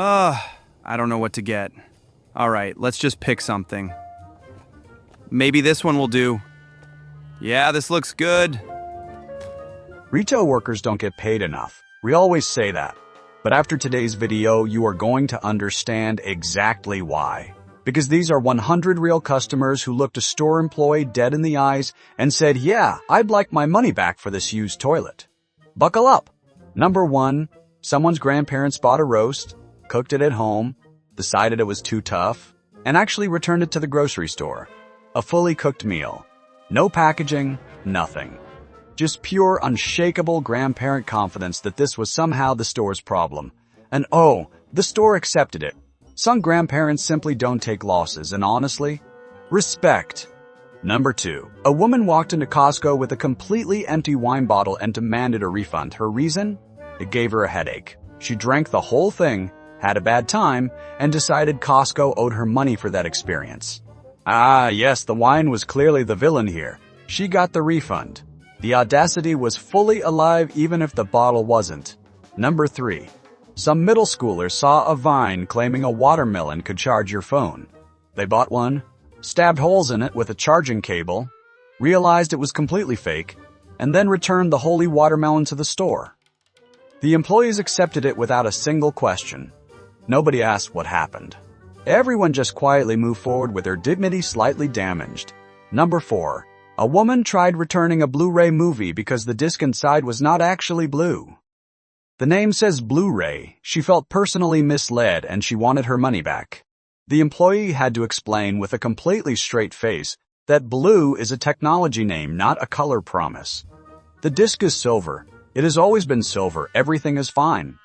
I don't know what to get. Alright, let's just pick something. Maybe this one will do. Yeah, this looks good. Retail workers don't get paid enough. We always say that. But after today's video, you are going to understand exactly why. Because these are 100 real customers who looked a store employee dead in the eyes and said, yeah, I'd like my money back for this used toilet. Buckle up. Number 1, someone's grandparents bought a roast, cooked it at home, decided it was too tough, and actually returned it to the grocery store. A fully cooked meal. No packaging, nothing. Just pure, unshakable grandparent confidence that this was somehow the store's problem. And oh, the store accepted it. Some grandparents simply don't take losses, and honestly, respect. Number 2, a woman walked into Costco with a completely empty wine bottle and demanded a refund. Her reason? It gave her a headache. She drank the whole thing, had a bad time, and decided Costco owed her money for that experience. Ah, yes, the wine was clearly the villain here. She got the refund. The audacity was fully alive even if the bottle wasn't. Number 3. Some middle schoolers saw a vine claiming a watermelon could charge your phone. They bought one, stabbed holes in it with a charging cable, realized it was completely fake, and then returned the holy watermelon to the store. The employees accepted it without a single question. Nobody asked what happened. Everyone just quietly moved forward with their dignity slightly damaged. Number 4. A woman tried returning a Blu-ray movie because the disc inside was not actually blue. The name says Blu-ray. She felt personally misled and she wanted her money back. The employee had to explain with a completely straight face that blue is a technology name, not a color promise. The disc is silver. It has always been silver. Everything is fine.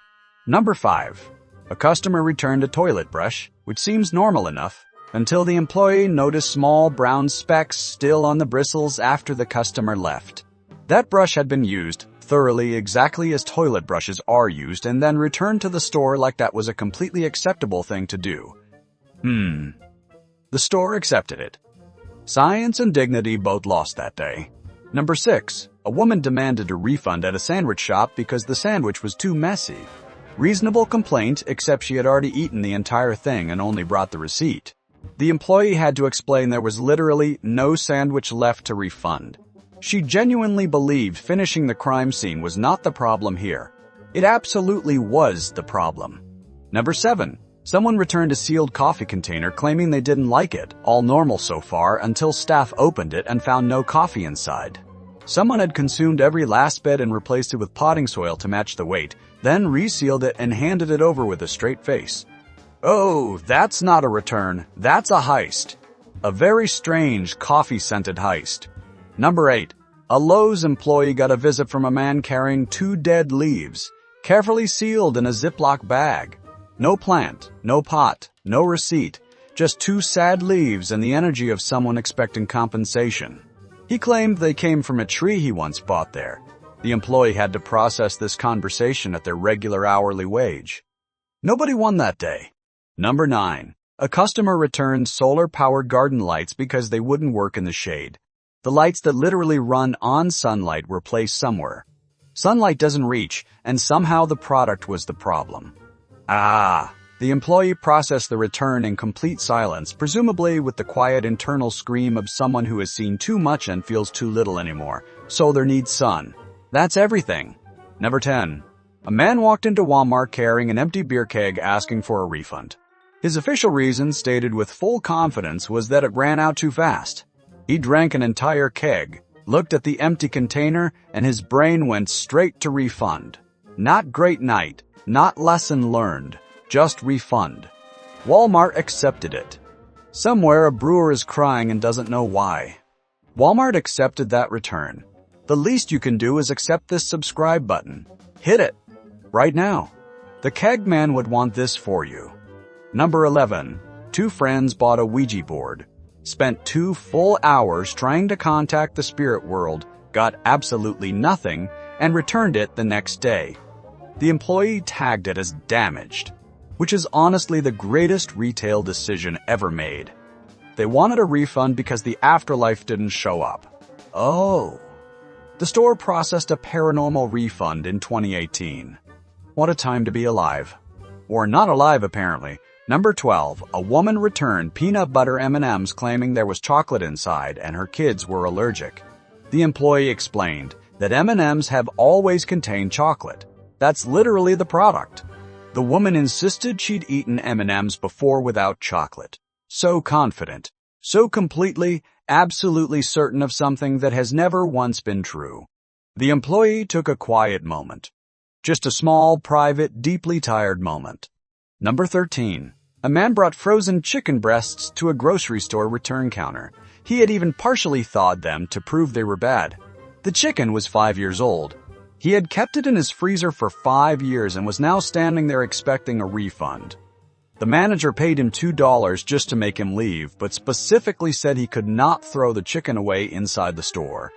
Number 5. A customer returned a toilet brush, which seems normal enough, until the employee noticed small brown specks still on the bristles after the customer left. That brush had been used thoroughly exactly as toilet brushes are used and then returned to the store like that was a completely acceptable thing to do. The store accepted it. Science and dignity both lost that day. Number 6. A woman demanded a refund at a sandwich shop because the sandwich was too messy. Reasonable complaint, except she had already eaten the entire thing and only brought the receipt. The employee had to explain there was literally no sandwich left to refund. She genuinely believed finishing the crime scene was not the problem here. It absolutely was the problem. Number 7. Someone returned a sealed coffee container claiming they didn't like it, all normal so far, until staff opened it and found no coffee inside. Someone had consumed every last bit and replaced it with potting soil to match the weight, then resealed it and handed it over with a straight face. Oh, that's not a return, that's a heist. A very strange, coffee-scented heist. Number 8. A Lowe's employee got a visit from a man carrying 2 dead leaves, carefully sealed in a Ziploc bag. No plant, no pot, no receipt, just 2 sad leaves and the energy of someone expecting compensation. He claimed they came from a tree he once bought there. The employee had to process this conversation at their regular hourly wage. Nobody won that day. Number 9. A customer returned solar-powered garden lights because they wouldn't work in the shade. The lights that literally run on sunlight were placed somewhere. Sunlight doesn't reach, and somehow the product was the problem. The employee processed the return in complete silence, presumably with the quiet internal scream of someone who has seen too much and feels too little anymore. So there needs sun. That's everything. Number 10. A man walked into Walmart carrying an empty beer keg asking for a refund. His official reason, stated with full confidence, was that it ran out too fast. He drank an entire keg, looked at the empty container, and his brain went straight to refund. Not great night, not lesson learned, just refund. Walmart accepted it. Somewhere a brewer is crying and doesn't know why. Walmart accepted that return. The least you can do is accept this subscribe button. Hit it. Right now. The keg man would want this for you. Number 11. 2 friends bought a Ouija board. Spent 2 full hours trying to contact the spirit world, got absolutely nothing, and returned it the next day. The employee tagged it as damaged, which is honestly the greatest retail decision ever made. They wanted a refund because the afterlife didn't show up. Oh. The store processed a paranormal refund in 2018. What a time to be alive. Or not alive, apparently. Number 12. A woman returned peanut butter M&Ms claiming there was chocolate inside and her kids were allergic. The employee explained that M&Ms have always contained chocolate. That's literally the product. The woman insisted she'd eaten M&Ms before without chocolate. So confident. So completely, absolutely certain of something that has never once been true. The employee took a quiet moment. Just a small, private, deeply tired moment. Number 13. A man brought frozen chicken breasts to a grocery store return counter. He had even partially thawed them to prove they were bad. The chicken was 5 years old. He had kept it in his freezer for 5 years and was now standing there expecting a refund. The manager paid him $2 just to make him leave, but specifically said he could not throw the chicken away inside the store.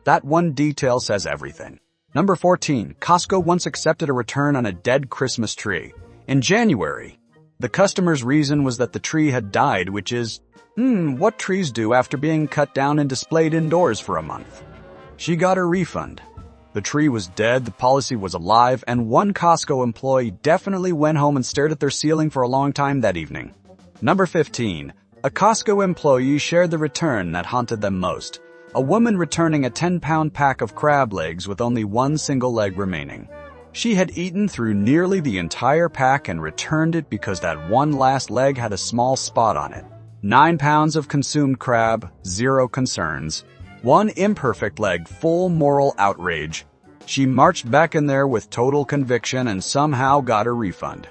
That one detail says everything. Number 14. Costco once accepted a return on a dead Christmas tree. In January, the customer's reason was that the tree had died, which is, what trees do after being cut down and displayed indoors for a month. She got her refund. The tree was dead, the policy was alive, and one Costco employee definitely went home and stared at their ceiling for a long time that evening. Number 15. A Costco employee shared the return that haunted them most. A woman returning a 10-pound pack of crab legs with only one single leg remaining. She had eaten through nearly the entire pack and returned it because that one last leg had a small spot on it. 9 pounds of consumed crab, 0 concerns. One imperfect leg, full moral outrage. She marched back in there with total conviction and somehow got her refund.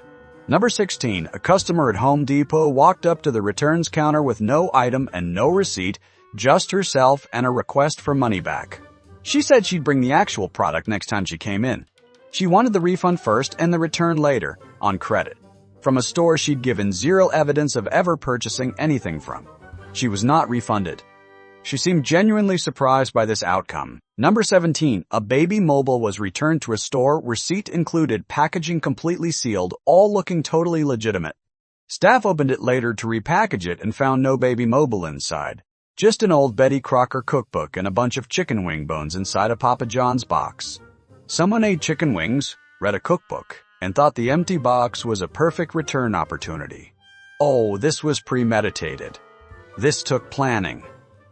Number 16. A customer at Home Depot walked up to the returns counter with no item and no receipt, just herself and a request for money back. She said she'd bring the actual product next time she came in. She wanted the refund first and the return later, on credit, from a store she'd given 0 evidence of ever purchasing anything from. She was not refunded. She seemed genuinely surprised by this outcome. Number 17. A baby mobile was returned to a store, receipt included, packaging completely sealed, all looking totally legitimate. Staff opened it later to repackage it and found no baby mobile inside. Just an old Betty Crocker cookbook and a bunch of chicken wing bones inside a Papa John's box. Someone ate chicken wings, read a cookbook, and thought the empty box was a perfect return opportunity. Oh, this was premeditated. This took planning.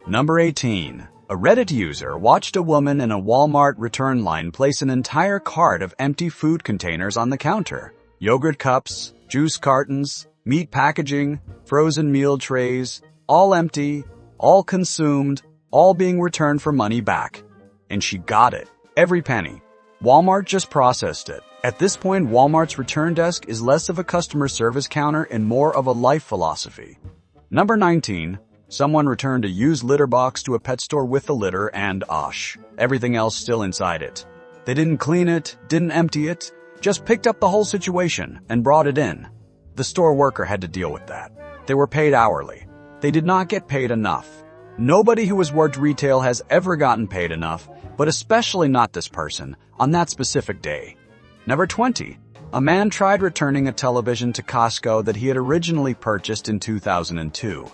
Number 18. A Reddit user watched a woman in a Walmart return line place an entire cart of empty food containers on the counter. Yogurt cups, juice cartons, meat packaging, frozen meal trays, all empty, all consumed, all being returned for money back. And she got it. Every penny. Walmart just processed it. At this point, Walmart's return desk is less of a customer service counter and more of a life philosophy. Number 19. Someone returned a used litter box to a pet store with the litter and, everything else still inside it. They didn't clean it, didn't empty it, just picked up the whole situation and brought it in. The store worker had to deal with that. They were paid hourly. They did not get paid enough. Nobody who has worked retail has ever gotten paid enough, but especially not this person, on that specific day. Number 20. A man tried returning a television to Costco that he had originally purchased in 2002.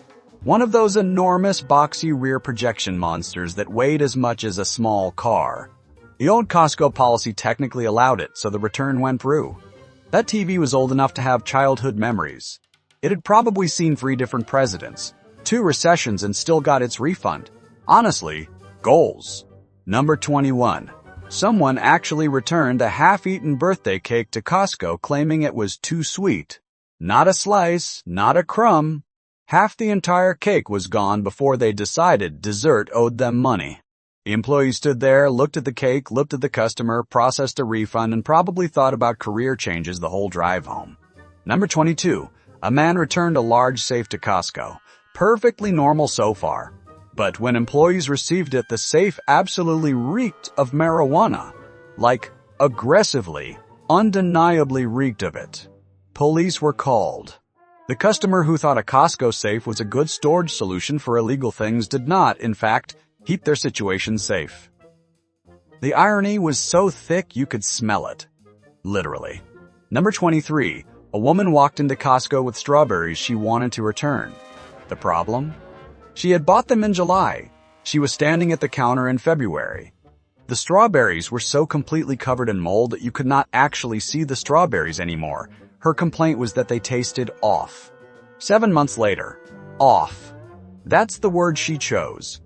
One of those enormous boxy rear projection monsters that weighed as much as a small car. The old Costco policy technically allowed it, so the return went through. That TV was old enough to have childhood memories. It had probably seen 3 different presidents, 2 recessions, and still got its refund. Honestly, goals. Number 21. Someone actually returned a half-eaten birthday cake to Costco claiming it was too sweet. Not a slice, not a crumb. Half the entire cake was gone before they decided dessert owed them money. The employee stood there, looked at the cake, looked at the customer, processed a refund, and probably thought about career changes the whole drive home. Number 22. A man returned a large safe to Costco. Perfectly normal so far. But when employees received it, the safe absolutely reeked of marijuana. Like, aggressively, undeniably reeked of it. Police were called. The customer who thought a Costco safe was a good storage solution for illegal things did not, in fact, keep their situation safe. The irony was so thick you could smell it. Literally. Number 23. A woman walked into Costco with strawberries she wanted to return. The problem? She had bought them in July. She was standing at the counter in February. The strawberries were so completely covered in mold that you could not actually see the strawberries anymore. Her complaint was that they tasted off. 7 months later, off. That's the word she chose.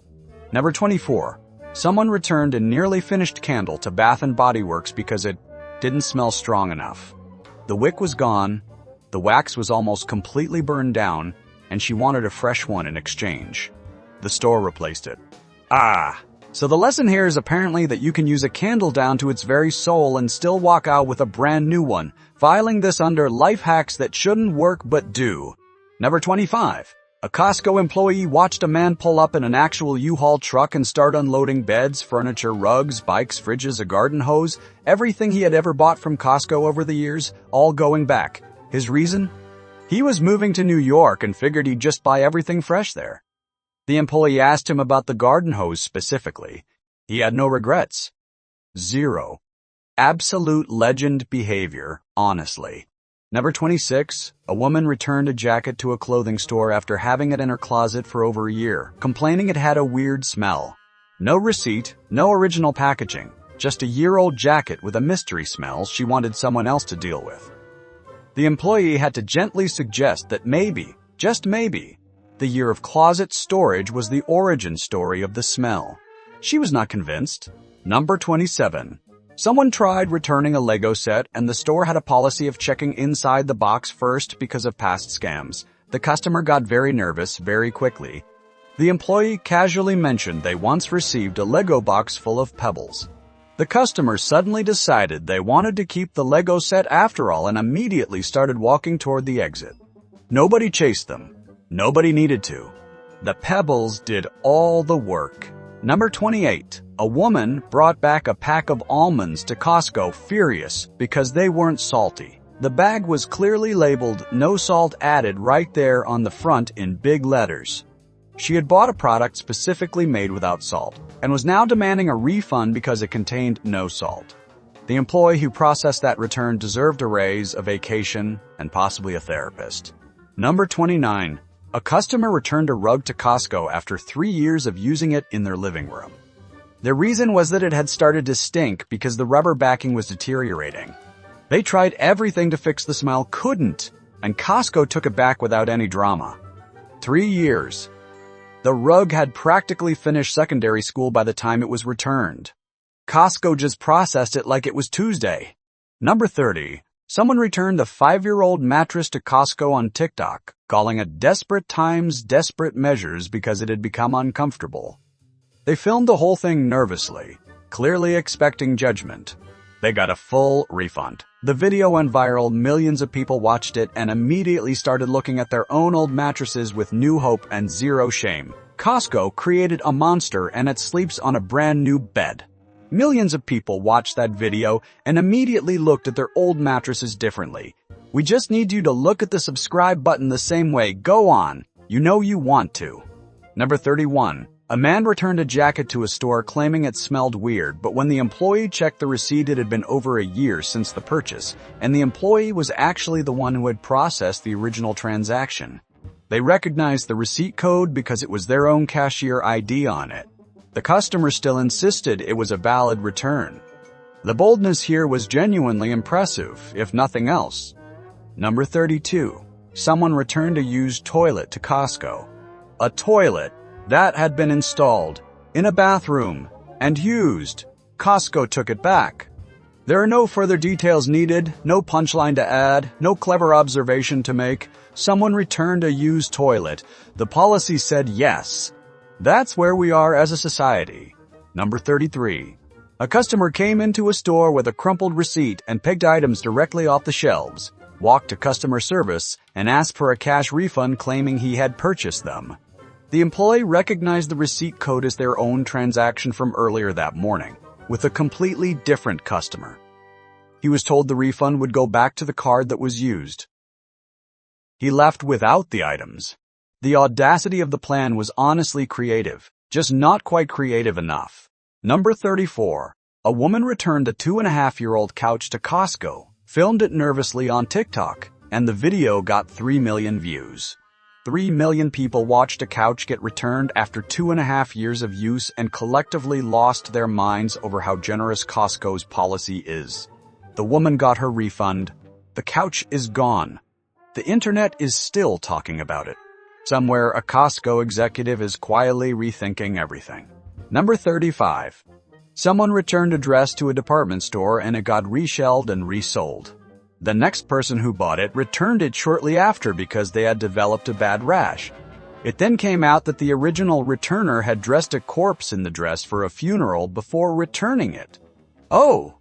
Number 24. Someone returned a nearly finished candle to Bath & Body Works because it didn't smell strong enough. The wick was gone, the wax was almost completely burned down, and she wanted a fresh one in exchange. The store replaced it. So the lesson here is apparently that you can use a candle down to its very soul and still walk out with a brand new one, filing this under life hacks that shouldn't work but do. Number 25. A Costco employee watched a man pull up in an actual U-Haul truck and start unloading beds, furniture, rugs, bikes, fridges, a garden hose, everything he had ever bought from Costco over the years, all going back. His reason? He was moving to New York and figured he'd just buy everything fresh there. The employee asked him about the garden hose specifically. He had no regrets. 0. Absolute legend behavior, honestly. Number 26. A woman returned a jacket to a clothing store after having it in her closet for over a year, complaining it had a weird smell. No receipt, no original packaging, just a year-old jacket with a mystery smell she wanted someone else to deal with. The employee had to gently suggest that maybe, just maybe, the year of closet storage was the origin story of the smell. She was not convinced. Number 27. Someone tried returning a Lego set and the store had a policy of checking inside the box first because of past scams. The customer got very nervous very quickly. The employee casually mentioned they once received a Lego box full of pebbles. The customer suddenly decided they wanted to keep the Lego set after all and immediately started walking toward the exit. Nobody chased them. Nobody needed to. The pebbles did all the work. Number 28. A woman brought back a pack of almonds to Costco furious because they weren't salty. The bag was clearly labeled "No salt added" right there on the front in big letters. She had bought a product specifically made without salt and was now demanding a refund because it contained no salt. The employee who processed that return deserved a raise, a vacation, and possibly a therapist. Number 29. A customer returned a rug to Costco after 3 years of using it in their living room. Their reason was that it had started to stink because the rubber backing was deteriorating. They tried everything to fix the smell, couldn't, and Costco took it back without any drama. 3 years. The rug had practically finished secondary school by the time it was returned. Costco just processed it like it was Tuesday. Number 30. Someone returned a 5-year-old mattress to Costco on TikTok, calling it desperate times, desperate measures because it had become uncomfortable. They filmed the whole thing nervously, clearly expecting judgment. They got a full refund. The video went viral, millions of people watched it and immediately started looking at their own old mattresses with new hope and zero shame. Costco created a monster and it sleeps on a brand new bed. Millions of people watched that video and immediately looked at their old mattresses differently. We just need you to look at the subscribe button the same way. Go on. You know you want to. Number 31. A man returned a jacket to a store claiming it smelled weird, but when the employee checked the receipt, it had been over a year since the purchase, and the employee was actually the one who had processed the original transaction. They recognized the receipt code because it was their own cashier ID on it. The customer still insisted it was a valid return. The boldness here was genuinely impressive, if nothing else. Number 32. Someone returned a used toilet to Costco. A toilet that had been installed in a bathroom and used. Costco took it back. There are no further details needed, no punchline to add, no clever observation to make. Someone returned a used toilet. The policy said yes. That's where we are as a society. Number 33. A customer came into a store with a crumpled receipt and picked items directly off the shelves, walked to customer service, and asked for a cash refund claiming he had purchased them. The employee recognized the receipt code as their own transaction from earlier that morning, with a completely different customer. He was told the refund would go back to the card that was used. He left without the items. The audacity of the plan was honestly creative, just not quite creative enough. Number 34. A woman returned a 2.5-year-old couch to Costco, filmed it nervously on TikTok, and the video got 3 million views. 3 million people watched a couch get returned after 2.5 years of use and collectively lost their minds over how generous Costco's policy is. The woman got her refund. The couch is gone. The internet is still talking about it. Somewhere, a Costco executive is quietly rethinking everything. Number 35. Someone returned a dress to a department store and it got reshelved and resold. The next person who bought it returned it shortly after because they had developed a bad rash. It then came out that the original returner had dressed a corpse in the dress for a funeral before returning it. Oh!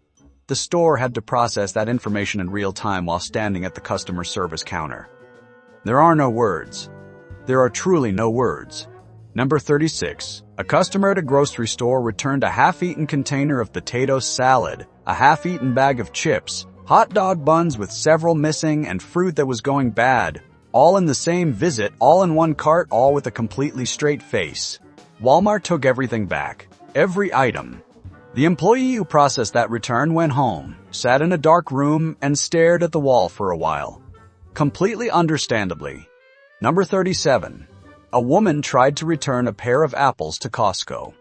The store had to process that information in real time while standing at the customer service counter. There are no words. There are truly no words. Number 36. A customer at a grocery store returned a half-eaten container of potato salad, a half-eaten bag of chips, hot dog buns with several missing, and fruit that was going bad. All in the same visit, all in one cart, all with a completely straight face. Walmart took everything back. Every item. The employee who processed that return went home, sat in a dark room, and stared at the wall for a while. Completely understandably. Number 37. A woman tried to return a pair of apples to Costco.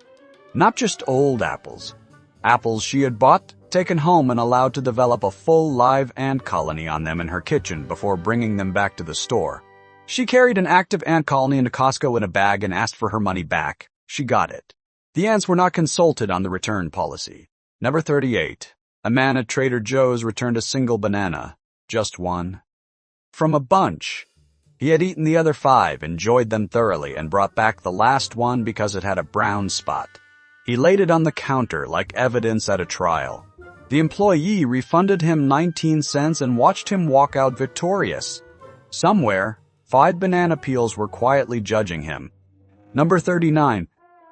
Not just old apples. Apples she had bought, taken home, and allowed to develop a full live ant colony on them in her kitchen before bringing them back to the store. She carried an active ant colony into Costco in a bag and asked for her money back. She got it. The ants were not consulted on the return policy. Number 38. A man at Trader Joe's returned a single banana. Just one. From a bunch. He had eaten the other 5, enjoyed them thoroughly, and brought back the last one because it had a brown spot. He laid it on the counter like evidence at a trial. The employee refunded him 19 cents and watched him walk out victorious. Somewhere, 5 banana peels were quietly judging him. Number 39.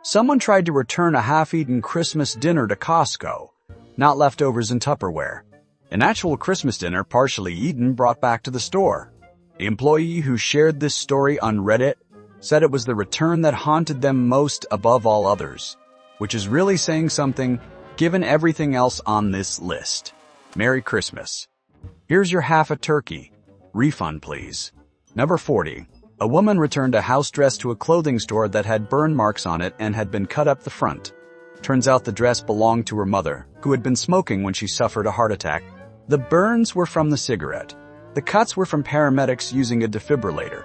Someone tried to return a half-eaten Christmas dinner to Costco, not leftovers in Tupperware. An actual Christmas dinner, partially eaten, brought back to the store. The employee who shared this story on Reddit said it was the return that haunted them most above all others, which is really saying something given everything else on this list. Merry Christmas. Here's your half a turkey. Refund, please. Number 40. A woman returned a house dress to a clothing store that had burn marks on it and had been cut up the front. Turns out the dress belonged to her mother, who had been smoking when she suffered a heart attack. The burns were from the cigarette. The cuts were from paramedics using a defibrillator.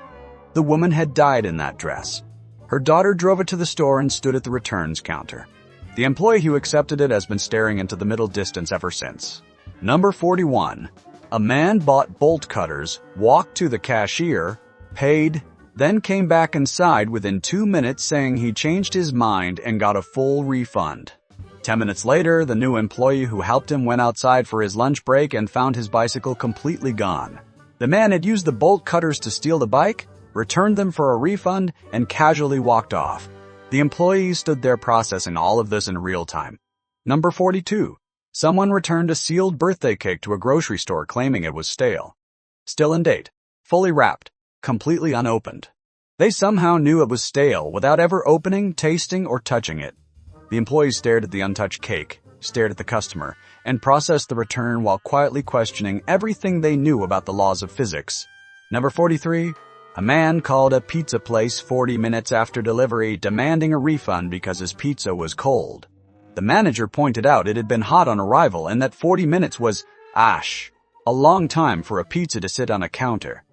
The woman had died in that dress. Her daughter drove it to the store and stood at the returns counter. The employee who accepted it has been staring into the middle distance ever since. Number 41. A man bought bolt cutters, walked to the cashier, paid, then came back inside within 2 minutes saying he changed his mind and got a full refund. 10 minutes later, the new employee who helped him went outside for his lunch break and found his bicycle completely gone. The man had used the bolt cutters to steal the bike, returned them for a refund, and casually walked off. The employee stood there processing all of this in real time. Number 42. Someone returned a sealed birthday cake to a grocery store claiming it was stale. Still in date, fully wrapped, completely unopened. They somehow knew it was stale without ever opening, tasting, or touching it. The employee stared at the untouched cake, stared at the customer, and processed the return while quietly questioning everything they knew about the laws of physics. Number 43. A man called a pizza place 40 minutes after delivery demanding a refund because his pizza was cold. The manager pointed out it had been hot on arrival and that 40 minutes was, a long time for a pizza to sit on a counter.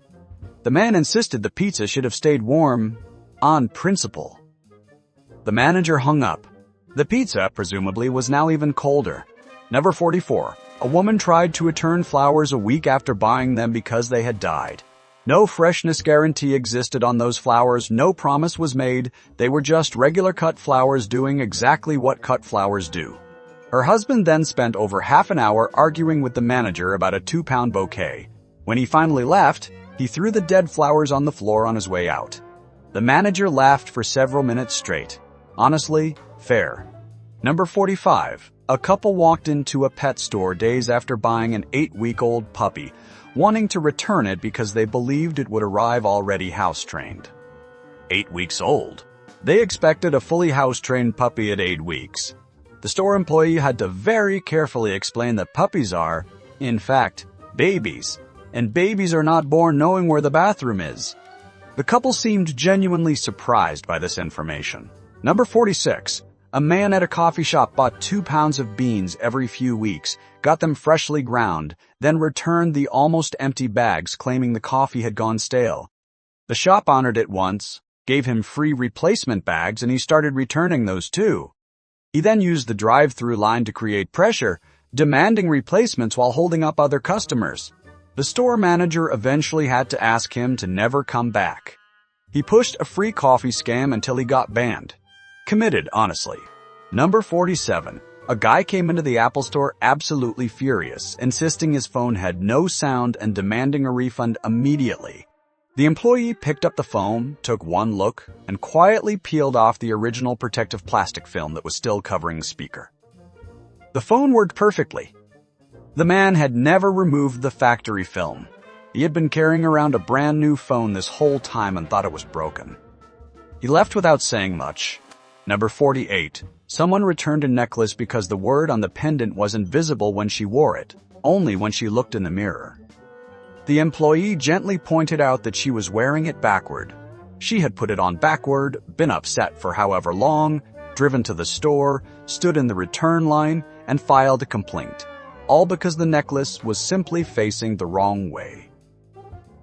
The man insisted the pizza should have stayed warm on principle. The manager hung up. The pizza, presumably, was now even colder. Number 44. A woman tried to return flowers a week after buying them because they had died. No freshness guarantee existed on those flowers, no promise was made, they were just regular cut flowers doing exactly what cut flowers do. Her husband then spent over half an hour arguing with the manager about a 2-pound bouquet. When he finally left, he threw the dead flowers on the floor on his way out. The manager laughed for several minutes straight. Honestly, fair. Number 45. A couple walked into a pet store days after buying an 8-week-old puppy, wanting to return it because they believed it would arrive already house-trained. 8 weeks old. They expected a fully house-trained puppy at 8 weeks. The store employee had to very carefully explain that puppies are, in fact, babies, and babies are not born knowing where the bathroom is. The couple seemed genuinely surprised by this information. Number 46. A man at a coffee shop bought 2 pounds of beans every few weeks, got them freshly ground, then returned the almost empty bags claiming the coffee had gone stale. The shop honored it once, gave him free replacement bags, and he started returning those too. He then used the drive-through line to create pressure, demanding replacements while holding up other customers. The store manager eventually had to ask him to never come back. He pushed a free coffee scam until he got banned. Committed, honestly. Number 47. A guy came into the Apple store absolutely furious, insisting his phone had no sound and demanding a refund immediately. The employee picked up the phone, took one look, and quietly peeled off the original protective plastic film that was still covering the speaker. The phone worked perfectly. The man had never removed the factory film. He had been carrying around a brand new phone this whole time and thought it was broken. He left without saying much. Number 48. Someone returned a necklace because the word on the pendant wasn't visible when she wore it, only when she looked in the mirror. The employee gently pointed out that she was wearing it backward. She had put it on backward, been upset for however long, driven to the store, stood in the return line, and filed a complaint, all because the necklace was simply facing the wrong way.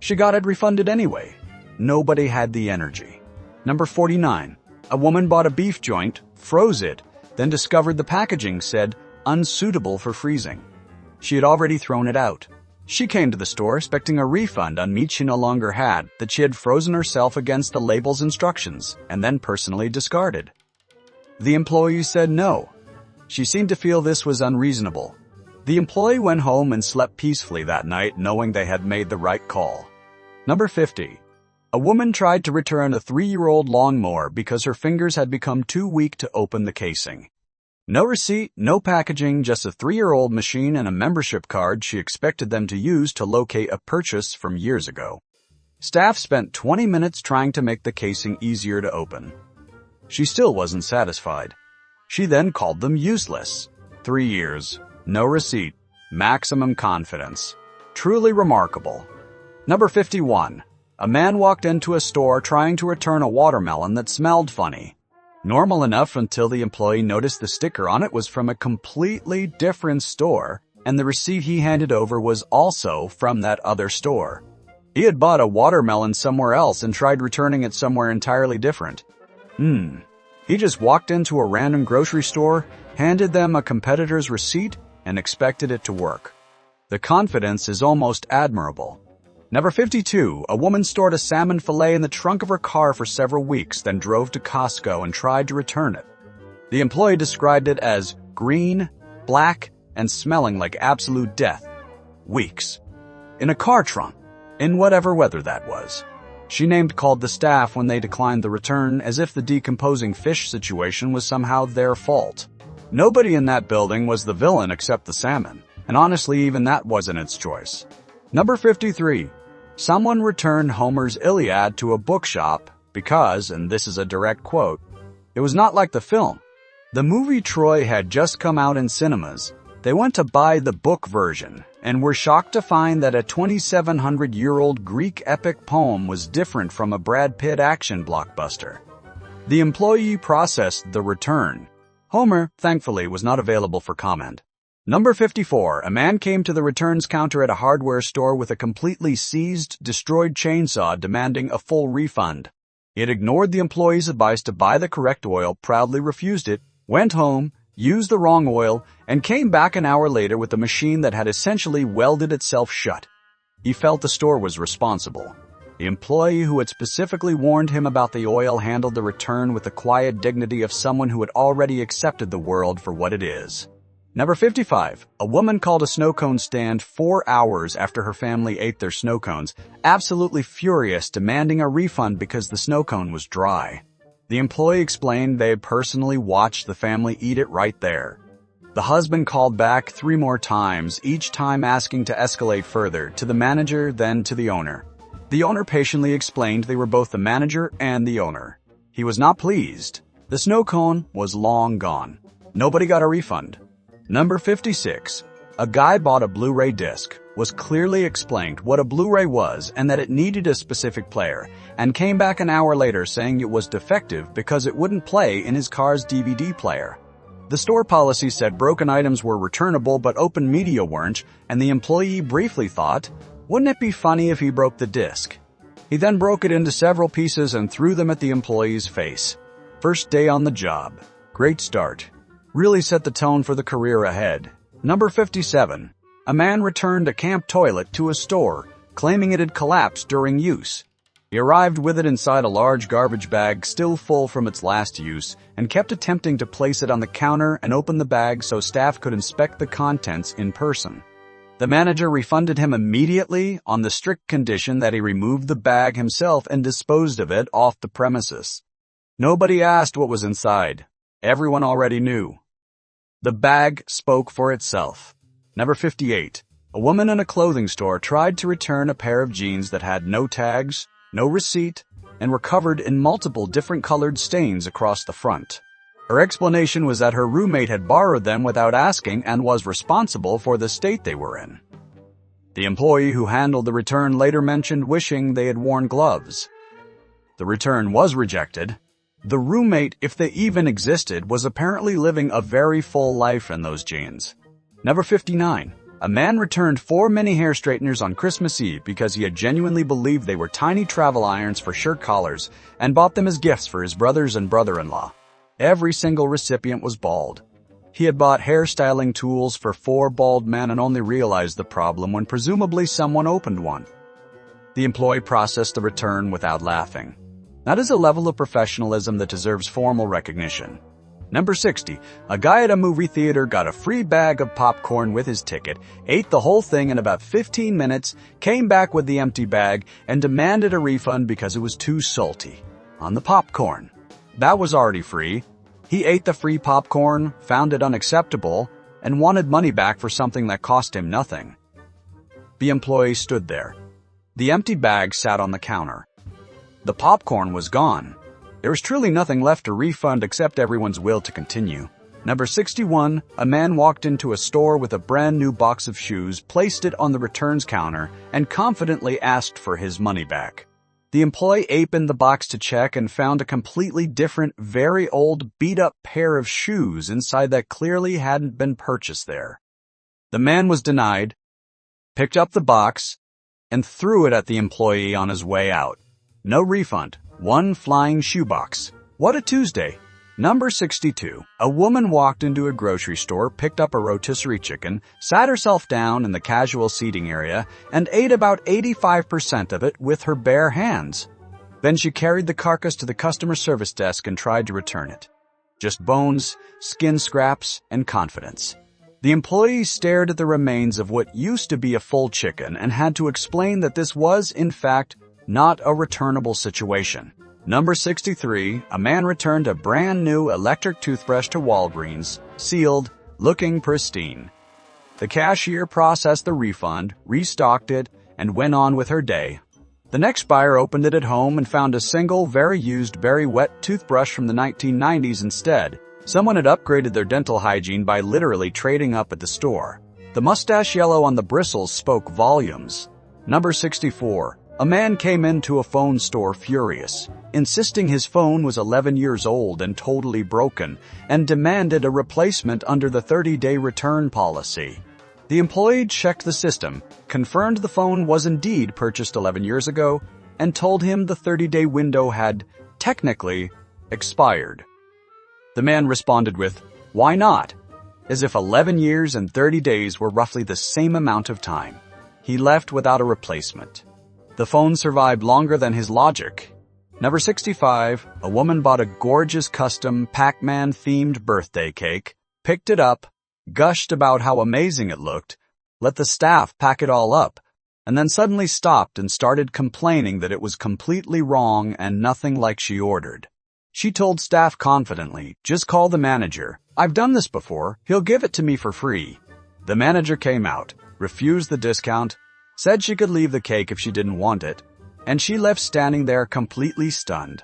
She got it refunded anyway. Nobody had the energy. Number 49. A woman bought a beef joint, froze it, then discovered the packaging said, "unsuitable for freezing." She had already thrown it out. She came to the store expecting a refund on meat she no longer had that she had frozen herself against the label's instructions and then personally discarded. The employee said no. She seemed to feel this was unreasonable. The employee went home and slept peacefully that night knowing they had made the right call. Number 50. A woman tried to return a 3-year-old lawnmower because her fingers had become too weak to open the casing. No receipt, no packaging, just a 3-year-old machine and a membership card she expected them to use to locate a purchase from years ago. Staff spent 20 minutes trying to make the casing easier to open. She still wasn't satisfied. She then called them useless. 3 years, no receipt, maximum confidence. Truly remarkable. Number 51. A man walked into a store trying to return a watermelon that smelled funny. Normal enough until the employee noticed the sticker on it was from a completely different store, and the receipt he handed over was also from that other store. He had bought a watermelon somewhere else and tried returning it somewhere entirely different. He just walked into a random grocery store, handed them a competitor's receipt, and expected it to work. The confidence is almost admirable. Number 52. A woman stored a salmon fillet in the trunk of her car for several weeks, then drove to Costco and tried to return it. The employee described it as green, black, and smelling like absolute death. Weeks. In a car trunk. In whatever weather that was. She called the staff when they declined the return as if the decomposing fish situation was somehow their fault. Nobody in that building was the villain except the salmon, and honestly even that wasn't its choice. Number 53. Someone returned Homer's Iliad to a bookshop because, and this is a direct quote, it was not like the film. The movie Troy had just come out in cinemas. They went to buy the book version and were shocked to find that a 2,700-year-old Greek epic poem was different from a Brad Pitt action blockbuster. The employee processed the return. Homer, thankfully, was not available for comment. Number 54. A man came to the returns counter at a hardware store with a completely seized, destroyed chainsaw demanding a full refund. He had ignored the employee's advice to buy the correct oil, proudly refused it, went home, used the wrong oil, and came back an hour later with a machine that had essentially welded itself shut. He felt the store was responsible. The employee who had specifically warned him about the oil handled the return with the quiet dignity of someone who had already accepted the world for what it is. Number 55. A woman called a snow cone stand 4 hours after her family ate their snow cones, absolutely furious, demanding a refund because the snow cone was dry. The employee explained they had personally watched the family eat it right there. The husband called back 3 more times, each time asking to escalate further, to the manager, then to the owner. The owner patiently explained they were both the manager and the owner. He was not pleased. The snow cone was long gone. Nobody got a refund. Number 56. A guy bought a Blu-ray disc, was clearly explained what a Blu-ray was and that it needed a specific player, and came back an hour later saying it was defective because it wouldn't play in his car's DVD player. The store policy said broken items were returnable but open media weren't, and the employee briefly thought, wouldn't it be funny if he broke the disc? He then broke it into several pieces and threw them at the employee's face. First day on the job. Great start. Really set the tone for the career ahead. Number 57. A man returned a camp toilet to a store, claiming it had collapsed during use. He arrived with it inside a large garbage bag still full from its last use and kept attempting to place it on the counter and open the bag so staff could inspect the contents in person. The manager refunded him immediately on the strict condition that he removed the bag himself and disposed of it off the premises. Nobody asked what was inside. Everyone already knew. The bag spoke for itself. Number 58. A woman in a clothing store tried to return a pair of jeans that had no tags, no receipt, and were covered in multiple different colored stains across the front. Her explanation was that her roommate had borrowed them without asking and was responsible for the state they were in. The employee who handled the return later mentioned wishing they had worn gloves. The return was rejected. The roommate, if they even existed, was apparently living a very full life in those jeans. Number 59. A man returned 4 mini hair straighteners on Christmas Eve because he had genuinely believed they were tiny travel irons for shirt collars and bought them as gifts for his brothers and brother-in-law. Every single recipient was bald. He had bought hairstyling tools for 4 bald men and only realized the problem when presumably someone opened one. The employee processed the return without laughing. That is a level of professionalism that deserves formal recognition. Number 60. A guy at a movie theater got a free bag of popcorn with his ticket, ate the whole thing in about 15 minutes, came back with the empty bag, and demanded a refund because it was too salty. On the popcorn. That was already free. He ate the free popcorn, found it unacceptable, and wanted money back for something that cost him nothing. The employee stood there. The empty bag sat on the counter. The popcorn was gone. There was truly nothing left to refund except everyone's will to continue. Number 61. A man walked into a store with a brand new box of shoes, placed it on the returns counter, and confidently asked for his money back. The employee opened the box to check and found a completely different, very old, beat-up pair of shoes inside that clearly hadn't been purchased there. The man was denied, picked up the box, and threw it at the employee on his way out. No refund. 1 flying shoebox. What a Tuesday. Number 62. A woman walked into a grocery store, picked up a rotisserie chicken, sat herself down in the casual seating area, and ate about 85% of it with her bare hands. Then she carried the carcass to the customer service desk and tried to return it. Just bones, skin scraps, and confidence. The employee stared at the remains of what used to be a full chicken and had to explain that this was, in fact, not a returnable situation. Number 63. A man returned a brand new electric toothbrush to Walgreens, sealed, looking pristine. The cashier processed the refund, restocked it, and went on with her day. The next buyer opened it at home and found a single, very used, very wet toothbrush from the 1990s instead. Someone had upgraded their dental hygiene by literally trading up at the store. The mustache yellow on the bristles spoke volumes. Number 64. A man came into a phone store furious, insisting his phone was 11 years old and totally broken, and demanded a replacement under the 30-day return policy. The employee checked the system, confirmed the phone was indeed purchased 11 years ago, and told him the 30-day window had, technically, expired. The man responded with, "Why not?" as if 11 years and 30 days were roughly the same amount of time. He left without a replacement. The phone survived longer than his logic. Number 65. A woman bought a gorgeous custom Pac-Man themed birthday cake, picked it up, gushed about how amazing it looked, let the staff pack it all up, and then suddenly stopped and started complaining that it was completely wrong and nothing like she ordered. She told staff confidently, "Just call the manager. I've done this before. He'll give it to me for free." The manager came out, refused the discount, said she could leave the cake if she didn't want it, and she left standing there completely stunned.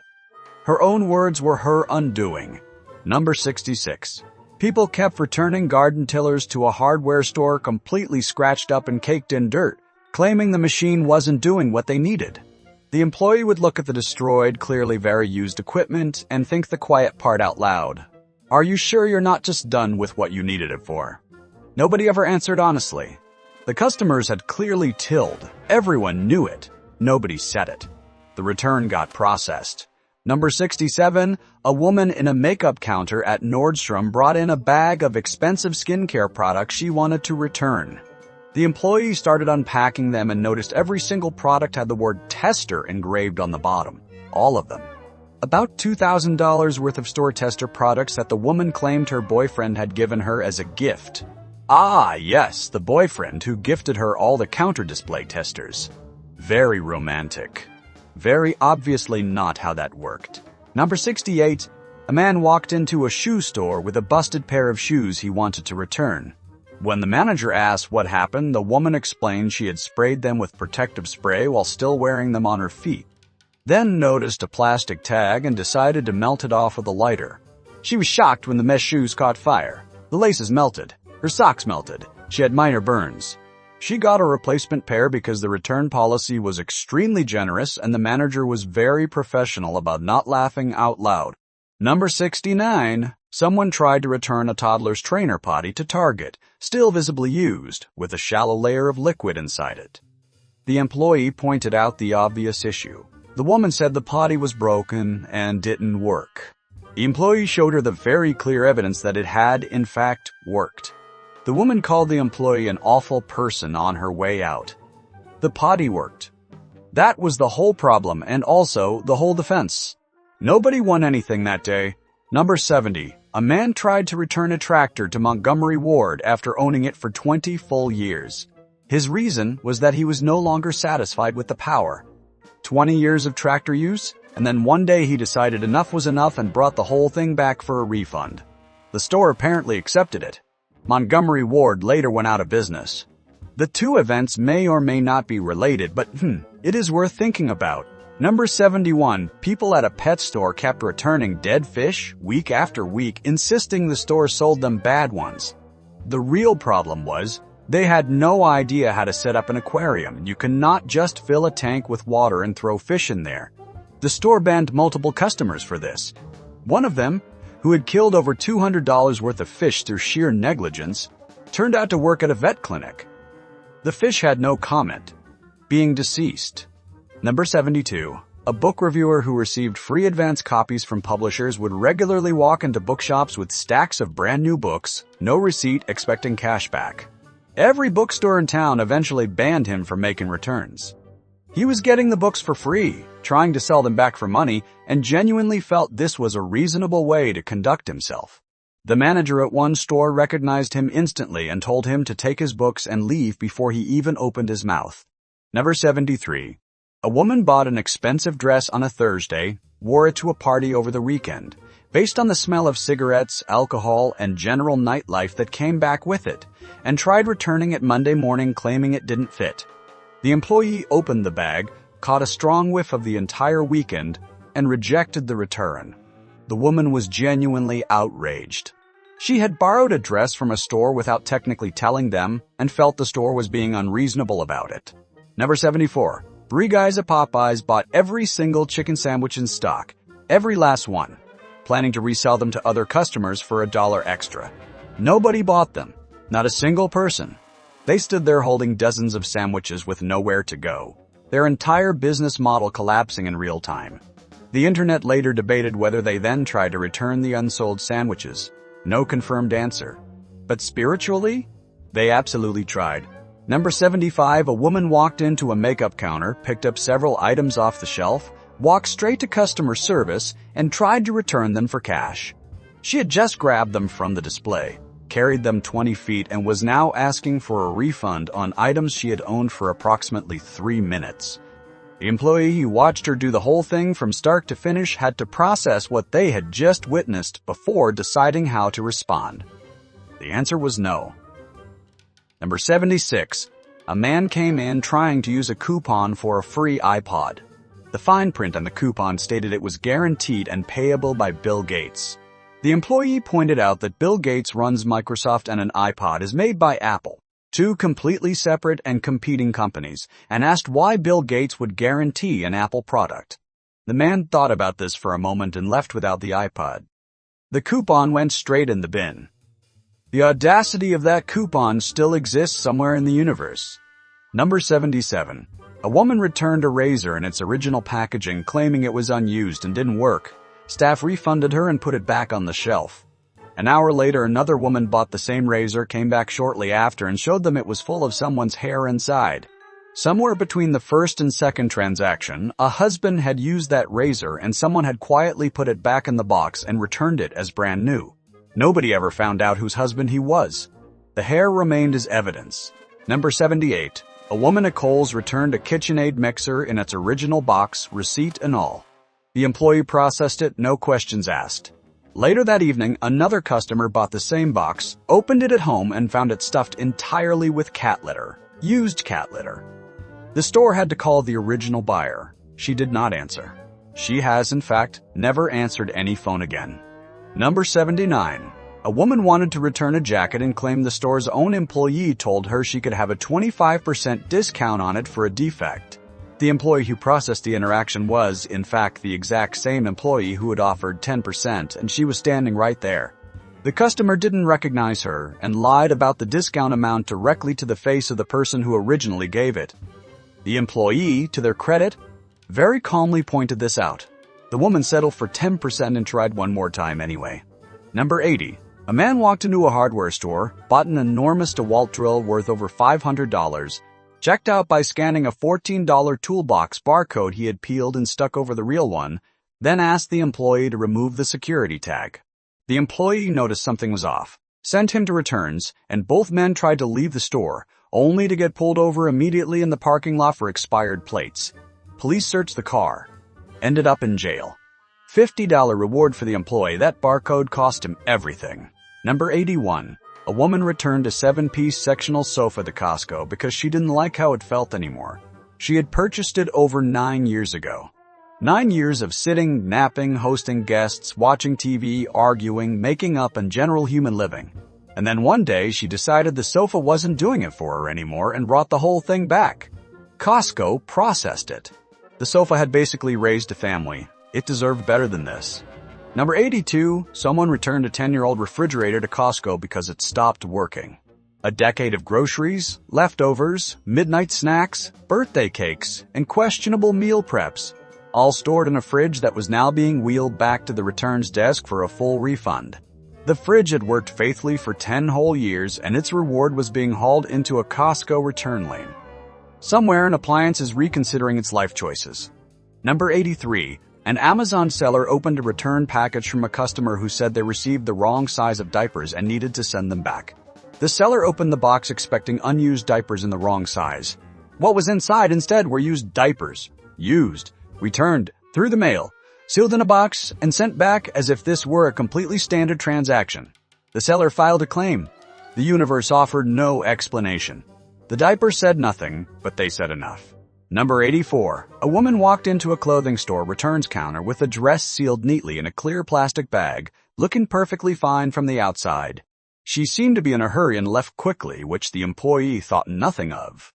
Her own words were her undoing. Number 66. People kept returning garden tillers to a hardware store completely scratched up and caked in dirt, claiming the machine wasn't doing what they needed. The employee would look at the destroyed, clearly very used equipment and think the quiet part out loud. Are you sure you're not just done with what you needed it for? Nobody ever answered honestly. The customers had clearly tilled. Everyone knew it. Nobody said it. The return got processed. Number 67, a woman in a makeup counter at Nordstrom brought in a bag of expensive skincare products she wanted to return. The employee started unpacking them and noticed every single product had the word tester engraved on the bottom. All of them. About $2,000 worth of store tester products that the woman claimed her boyfriend had given her as a gift. Ah, yes, the boyfriend who gifted her all the counter display testers. Very romantic. Very obviously not how that worked. Number 68, a man walked into a shoe store with a busted pair of shoes he wanted to return. When the manager asked what happened, the woman explained she had sprayed them with protective spray while still wearing them on her feet. Then noticed a plastic tag and decided to melt it off with a lighter. She was shocked when the mesh shoes caught fire. The laces melted. Her socks melted. She had minor burns. She got a replacement pair because the return policy was extremely generous and the manager was very professional about not laughing out loud. Number 69. Someone tried to return a toddler's trainer potty to Target, still visibly used, with a shallow layer of liquid inside it. The employee pointed out the obvious issue. The woman said the potty was broken and didn't work. The employee showed her the very clear evidence that it had, in fact, worked. The woman called the employee an awful person on her way out. The potty worked. That was the whole problem and also the whole defense. Nobody won anything that day. Number 70. A man tried to return a tractor to Montgomery Ward after owning it for 20 full years. His reason was that he was no longer satisfied with the power. 20 years of tractor use, and then one day he decided enough was enough and brought the whole thing back for a refund. The store apparently accepted it. Montgomery Ward later went out of business. The two events may or may not be related, but it is worth thinking about. Number 71. People at a pet store kept returning dead fish week after week, insisting the store sold them bad ones. The real problem was, they had no idea how to set up an aquarium. You cannot just fill a tank with water and throw fish in there. The store banned multiple customers for this. One of them, who had killed over $200 worth of fish through sheer negligence, turned out to work at a vet clinic. The fish had no comment, being deceased. Number 72. A book reviewer who received free advance copies from publishers would regularly walk into bookshops with stacks of brand new books, no receipt, expecting cash back. Every bookstore in town eventually banned him from making returns. He was getting the books for free, trying to sell them back for money, and genuinely felt this was a reasonable way to conduct himself. The manager at one store recognized him instantly and told him to take his books and leave before he even opened his mouth. Number 73. A woman bought an expensive dress on a Thursday, wore it to a party over the weekend, based on the smell of cigarettes, alcohol, and general nightlife that came back with it, and tried returning it Monday morning claiming it didn't fit. The employee opened the bag, caught a strong whiff of the entire weekend, and rejected the return. The woman was genuinely outraged. She had borrowed a dress from a store without technically telling them and felt the store was being unreasonable about it. Number 74. 3 guys at Popeyes bought every single chicken sandwich in stock, every last one, planning to resell them to other customers for $1 extra. Nobody bought them, not a single person. They stood there holding dozens of sandwiches with nowhere to go, their entire business model collapsing in real time. The internet later debated whether they then tried to return the unsold sandwiches. No confirmed answer. But spiritually, they absolutely tried. Number 75, a woman walked into a makeup counter, picked up several items off the shelf, walked straight to customer service, and tried to return them for cash. She had just grabbed them from the display, carried them 20 feet, and was now asking for a refund on items she had owned for approximately 3 minutes. The employee who watched her do the whole thing from start to finish had to process what they had just witnessed before deciding how to respond. The answer was no. Number 76. A man came in trying to use a coupon for a free iPod. The fine print on the coupon stated it was guaranteed and payable by Bill Gates. The employee pointed out that Bill Gates runs Microsoft and an iPod is made by Apple, 2 completely separate and competing companies, and asked why Bill Gates would guarantee an Apple product. The man thought about this for a moment and left without the iPod. The coupon went straight in the bin. The audacity of that coupon still exists somewhere in the universe. Number 77. A woman returned a razor in its original packaging, claiming it was unused and didn't work. Staff refunded her and put it back on the shelf. An hour later, another woman bought the same razor, came back shortly after, and showed them it was full of someone's hair inside. Somewhere between the first and second transaction, a husband had used that razor and someone had quietly put it back in the box and returned it as brand new. Nobody ever found out whose husband he was. The hair remained as evidence. Number 78. A woman at Kohl's returned a KitchenAid mixer in its original box, receipt and all. The employee processed it, no questions asked. Later that evening, another customer bought the same box, opened it at home, and found it stuffed entirely with cat litter. Used cat litter. The store had to call the original buyer. She did not answer. She has, in fact, never answered any phone again. Number 79. A woman wanted to return a jacket and claimed the store's own employee told her she could have a 25% discount on it for a defect. The employee who processed the interaction was, in fact, the exact same employee who had offered 10%, and she was standing right there. The customer didn't recognize her and lied about the discount amount directly to the face of the person who originally gave it. The employee, to their credit, very calmly pointed this out. The woman settled for 10% and tried one more time anyway. Number 80. A man walked into a hardware store, bought an enormous DeWalt drill worth over $500, checked out by scanning a $14 toolbox barcode he had peeled and stuck over the real one, then asked the employee to remove the security tag. The employee noticed something was off, sent him to returns, and both men tried to leave the store, only to get pulled over immediately in the parking lot for expired plates. Police searched the car. Ended up in jail. $50 reward for the employee. That barcode cost him everything. Number 81. A woman returned a 7-piece sectional sofa to Costco because she didn't like how it felt anymore. She had purchased it over 9 years ago. 9 years of sitting, napping, hosting guests, watching TV, arguing, making up, and general human living. And then one day she decided the sofa wasn't doing it for her anymore and brought the whole thing back. Costco processed it. The sofa had basically raised a family. It deserved better than this. Number 82. Someone returned a 10-year-old refrigerator to Costco because it stopped working. A decade of groceries, leftovers, midnight snacks, birthday cakes, and questionable meal preps, all stored in a fridge that was now being wheeled back to the returns desk for a full refund. The fridge had worked faithfully for 10 whole years, and its reward was being hauled into a Costco return lane. Somewhere, an appliance is reconsidering its life choices. Number 83. An Amazon seller opened a return package from a customer who said they received the wrong size of diapers and needed to send them back. The seller opened the box expecting unused diapers in the wrong size. What was inside instead were used diapers. Used. Returned. Through the mail. Sealed in a box and sent back as if this were a completely standard transaction. The seller filed a claim. The universe offered no explanation. The diapers said nothing, but they said enough. Number 84. A woman walked into a clothing store returns counter with a dress sealed neatly in a clear plastic bag, looking perfectly fine from the outside. She seemed to be in a hurry and left quickly, which the employee thought nothing of.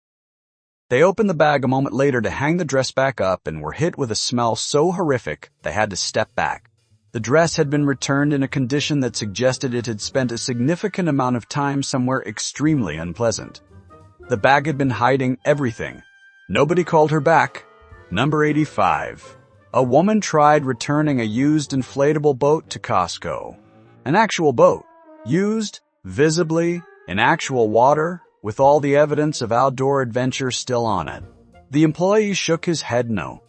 They opened the bag a moment later to hang the dress back up and were hit with a smell so horrific they had to step back. The dress had been returned in a condition that suggested it had spent a significant amount of time somewhere extremely unpleasant. The bag had been hiding everything. Nobody called her back. Number 85. A woman tried returning a used inflatable boat to Costco. An actual boat. Used, visibly, in actual water, with all the evidence of outdoor adventure still on it. The employee shook his head no.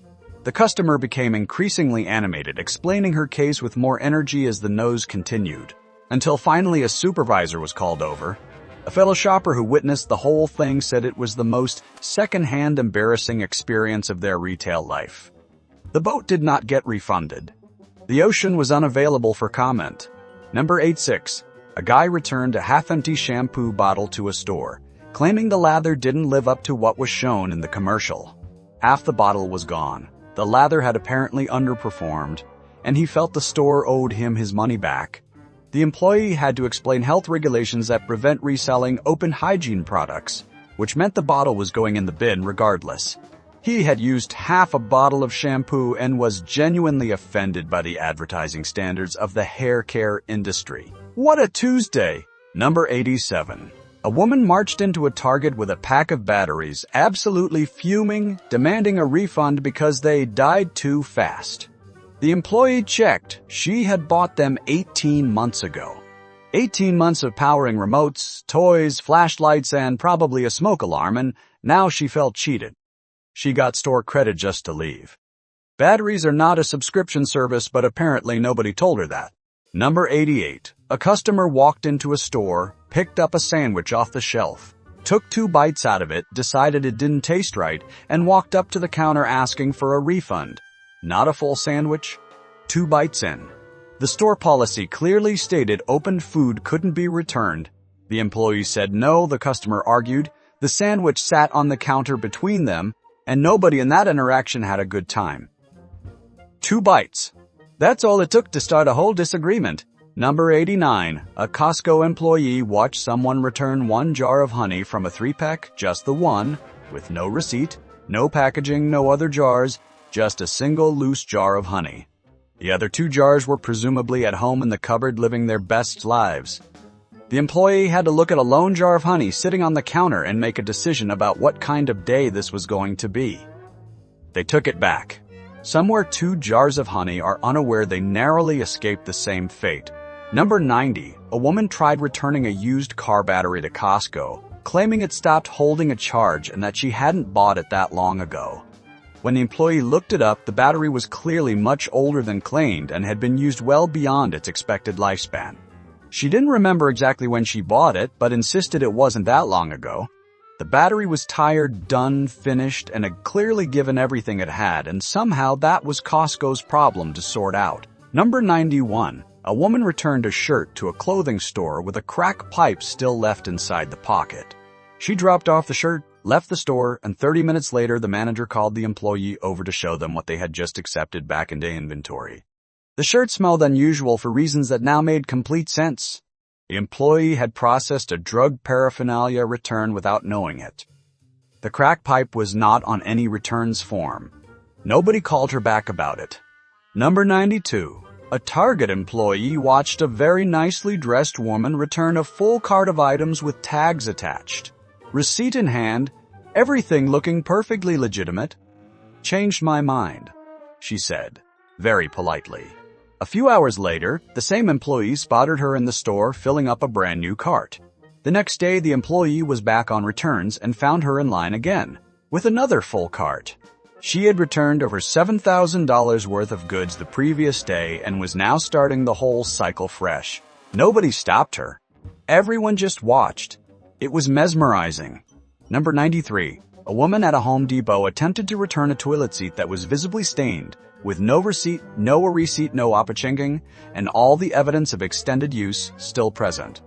The customer became increasingly animated, explaining her case with more energy as the no's continued, until finally a supervisor was called over. A fellow shopper who witnessed the whole thing said it was the most second-hand embarrassing experience of their retail life. The boat did not get refunded. The ocean was unavailable for comment. Number 86. A guy returned a half-empty shampoo bottle to a store, claiming the lather didn't live up to what was shown in the commercial. Half the bottle was gone. The lather had apparently underperformed, and he felt the store owed him his money back. The employee had to explain health regulations that prevent reselling open hygiene products, which meant the bottle was going in the bin regardless. He had used half a bottle of shampoo and was genuinely offended by the advertising standards of the hair care industry. What a Tuesday! Number 87. A woman marched into a Target with a pack of batteries, absolutely fuming, demanding a refund because they died too fast. The employee checked. She had bought them 18 months ago. 18 months of powering remotes, toys, flashlights, and probably a smoke alarm, and now she felt cheated. She got store credit just to leave. Batteries are not a subscription service, but apparently nobody told her that. Number 88. A customer walked into a store, picked up a sandwich off the shelf, took 2 bites out of it, decided it didn't taste right, and walked up to the counter asking for a refund. Not a full sandwich, 2 bites in. The store policy clearly stated opened food couldn't be returned. The employee said no, the customer argued. The sandwich sat on the counter between them, and nobody in that interaction had a good time. 2 bites. That's all it took to start a whole disagreement. Number 89. A Costco employee watched someone return 1 jar of honey from a 3-pack, just the one, with no receipt, no packaging, no other jars, just a single loose jar of honey. The other 2 jars were presumably at home in the cupboard living their best lives. The employee had to look at a lone jar of honey sitting on the counter and make a decision about what kind of day this was going to be. They took it back. Somewhere 2 jars of honey are unaware they narrowly escaped the same fate. Number 90. A woman tried returning a used car battery to Costco, claiming it stopped holding a charge and that she hadn't bought it that long ago. When the employee looked it up, the battery was clearly much older than claimed and had been used well beyond its expected lifespan. She didn't remember exactly when she bought it, but insisted it wasn't that long ago. The battery was tired, done, finished, and had clearly given everything it had, and somehow that was Costco's problem to sort out. Number 91. A woman returned a shirt to a clothing store with a crack pipe still left inside the pocket. She dropped off the shirt, left the store, and 30 minutes later the manager called the employee over to show them what they had just accepted back into inventory. The shirt smelled unusual for reasons that now made complete sense. The employee had processed a drug paraphernalia return without knowing it. The crack pipe was not on any returns form. Nobody called her back about it. Number 92. A Target employee watched a very nicely dressed woman return a full cart of items with tags attached. Receipt in hand, everything looking perfectly legitimate. "Changed my mind," she said, very politely. A few hours later, the same employee spotted her in the store filling up a brand new cart. The next day, the employee was back on returns and found her in line again, with another full cart. She had returned over $7,000 worth of goods the previous day and was now starting the whole cycle fresh. Nobody stopped her. Everyone just watched. It was mesmerizing. Number 93. A woman at a Home Depot attempted to return a toilet seat that was visibly stained, with no receipt, no opachinging, and all the evidence of extended use still present.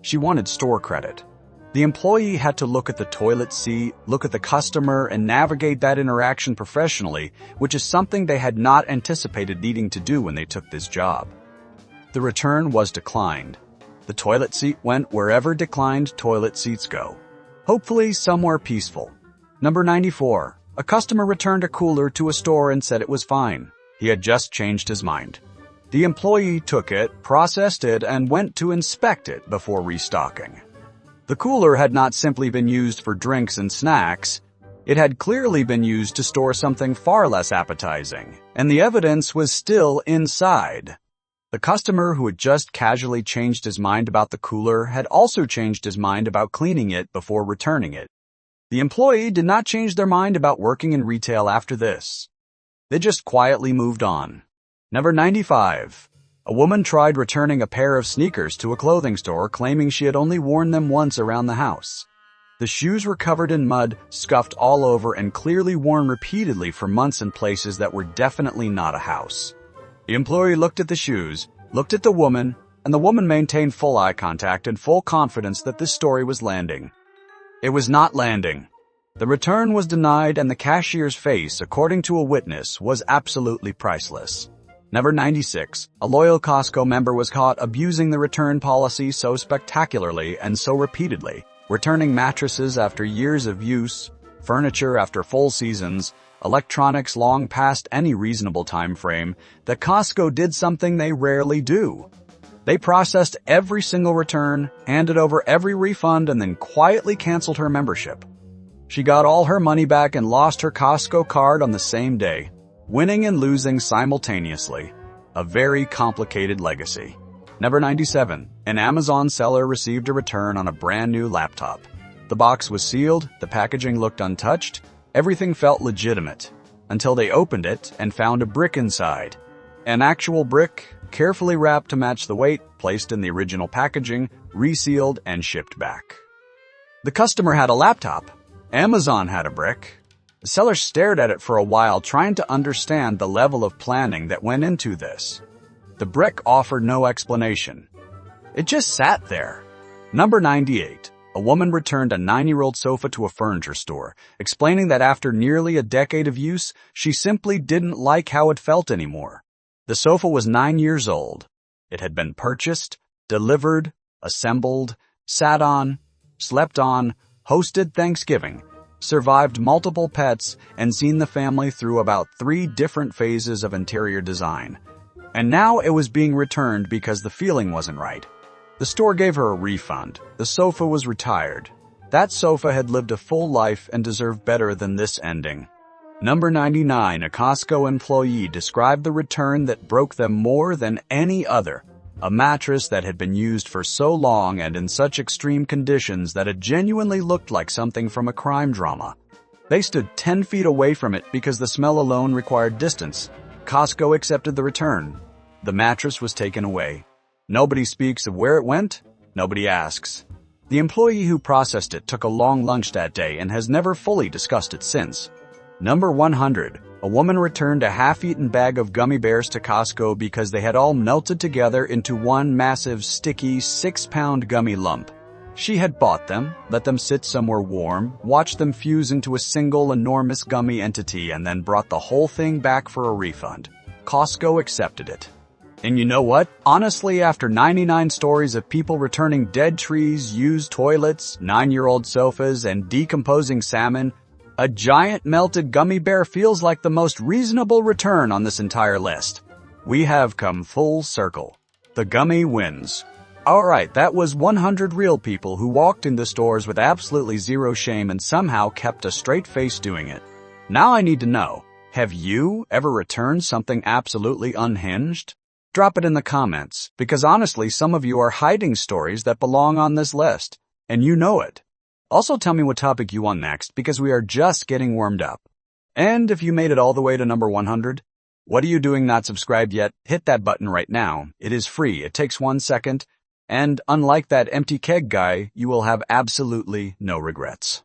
She wanted store credit. The employee had to look at the toilet seat, look at the customer, and navigate that interaction professionally, which is something they had not anticipated needing to do when they took this job. The return was declined. The toilet seat went wherever declined toilet seats go. Hopefully somewhere peaceful. Number 94. A customer returned a cooler to a store and said it was fine. He had just changed his mind. The employee took it, processed it, and went to inspect it before restocking. The cooler had not simply been used for drinks and snacks. It had clearly been used to store something far less appetizing, and the evidence was still inside. The customer who had just casually changed his mind about the cooler had also changed his mind about cleaning it before returning it. The employee did not change their mind about working in retail after this. They just quietly moved on. Number 95. A woman tried returning a pair of sneakers to a clothing store, claiming she had only worn them once around the house. The shoes were covered in mud, scuffed all over, and clearly worn repeatedly for months in places that were definitely not a house. The employee looked at the shoes, looked at the woman, and the woman maintained full eye contact and full confidence that this story was landing. It was not landing. The return was denied, and the cashier's face, according to a witness, was absolutely priceless. Number 96. A loyal Costco member was caught abusing the return policy so spectacularly and so repeatedly, returning mattresses after years of use, furniture after full seasons, electronics long past any reasonable time frame, that Costco did something they rarely do. They processed every single return, handed over every refund, and then quietly canceled her membership. She got all her money back and lost her Costco card on the same day, winning and losing simultaneously. A very complicated legacy. Number 97. An Amazon seller received a return on a brand new laptop. The box was sealed, the packaging looked untouched, everything felt legitimate, until they opened it and found a brick inside. An actual brick, carefully wrapped to match the weight, placed in the original packaging, resealed, and shipped back. The customer had a laptop. Amazon had a brick. The seller stared at it for a while, trying to understand the level of planning that went into this. The brick offered no explanation. It just sat there. Number 98. A woman returned a 9-year-old sofa to a furniture store, explaining that after nearly a decade of use, she simply didn't like how it felt anymore. The sofa was 9 years old. It had been purchased, delivered, assembled, sat on, slept on, hosted Thanksgiving, survived multiple pets, and seen the family through about 3 different phases of interior design. And now it was being returned because the feeling wasn't right. The store gave her a refund. The sofa was retired. That sofa had lived a full life and deserved better than this ending. Number 99. A Costco employee described the return that broke them more than any other. A mattress that had been used for so long and in such extreme conditions that it genuinely looked like something from a crime drama. They stood 10 feet away from it because the smell alone required distance. Costco accepted the return. The mattress was taken away. Nobody speaks of where it went. Nobody asks. The employee who processed it took a long lunch that day and has never fully discussed it since. Number 100. A woman returned a half-eaten bag of gummy bears to Costco because they had all melted together into one massive, sticky, 6-pound gummy lump. She had bought them, let them sit somewhere warm, watched them fuse into a single enormous gummy entity, and then brought the whole thing back for a refund. Costco accepted it. And you know what? Honestly, after 99 stories of people returning dead trees, used toilets, 9-year-old sofas, and decomposing salmon, a giant melted gummy bear feels like the most reasonable return on this entire list. We have come full circle. The gummy wins. Alright, that was 100 real people who walked into stores with absolutely zero shame and somehow kept a straight face doing it. Now I need to know, have you ever returned something absolutely unhinged? Drop it in the comments, because honestly, some of you are hiding stories that belong on this list, and you know it. Also tell me what topic you want next, because we are just getting warmed up. And if you made it all the way to number 100, what are you doing not subscribed yet? Hit that button right now. It is free. It takes 1 second. And unlike that empty keg guy, you will have absolutely no regrets.